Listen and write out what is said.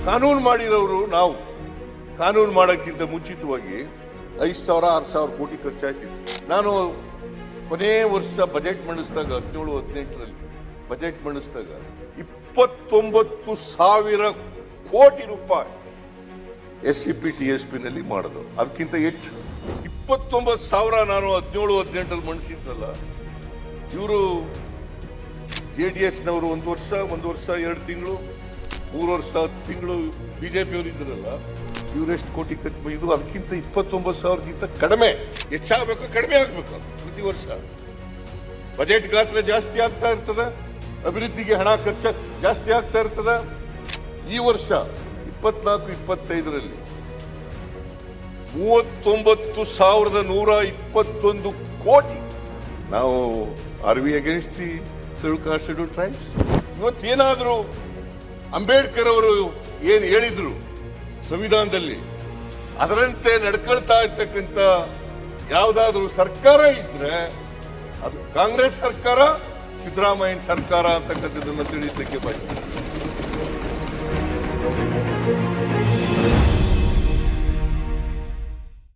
ಕಾನೂನು ಮಾಡಿರೋರು ನಾವು. ಕಾನೂನು ಮಾಡೋಕ್ಕಿಂತ ಮುಂಚಿತವಾಗಿ 5,000 6,000 ಕೋಟಿ ಖರ್ಚಾಯ್ತಿತ್ತು. ನಾನು ಕೊನೆ ವರ್ಷ ಬಜೆಟ್ ಮಂಡಿಸಿದಾಗ 17-18ರಲ್ಲಿ ಬಜೆಟ್ ಮಂಡಿಸಿದಾಗ 29,000 ಕೋಟಿ ರೂಪಾಯಿ SCP TSP ನಲ್ಲಿ ಮಾಡೋದು. ಅದಕ್ಕಿಂತ ಹೆಚ್ಚು 29,000 ನಾನು 17-18ರಲ್ಲಿ ಮಂಡಿಸಿದ್ನಲ್ಲ. ಇವರು JDSನವರು 1 ವರ್ಷ 2 ತಿಂಗಳು 3 ವರ್ಷ 10 ತಿಂಗಳು BJP ಅವರು ಇದ್ರಲ್ಲ, ಇವರೆಷ್ಟು ಕೋಟಿ ಖರ್ಚು. ಇದು ಅದಕ್ಕಿಂತ 29,000ಗಿಂತ ಕಡಿಮೆ. ಹೆಚ್ಚಾಗಬೇಕು, ಕಡಿಮೆ ಆಗಬೇಕು ಪ್ರತಿ ವರ್ಷ. ಬಜೆಟ್ ಗಾತ್ರ ಜಾಸ್ತಿ ಆಗ್ತಾ ಇರ್ತದೆ, ಅಭಿವೃದ್ಧಿಗೆ ಹಣ ಖರ್ಚು ಜಾಸ್ತಿ ಆಗ್ತಾ ಇರ್ತದೆ. ಈ ವರ್ಷ 24-25ರಲ್ಲಿ 39,121 ಕೋಟಿ. ನಾವು are we against the scheduled tribes? ಇವತ್ತೇನಾದರೂ ಅಂಬೇಡ್ಕರ್ ಅವರು ಏನು ಹೇಳಿದ್ರು ಸಂವಿಧಾನದಲ್ಲಿ, ಅದರಂತೆ ನಡ್ಕೊಳ್ತಾ ಇರ್ತಕ್ಕಂಥ ಯಾವುದಾದ್ರೂ ಸರ್ಕಾರ ಇದ್ರೆ ಅದು ಕಾಂಗ್ರೆಸ್ ಸರ್ಕಾರ, ಸಿದ್ದರಾಮಯ್ಯನ ಸರ್ಕಾರ ಅಂತಕ್ಕಂಥದ್ದನ್ನು ತಿಳಿಸಲಿಕ್ಕೆ ಬಯಸ್ತೀನಿ.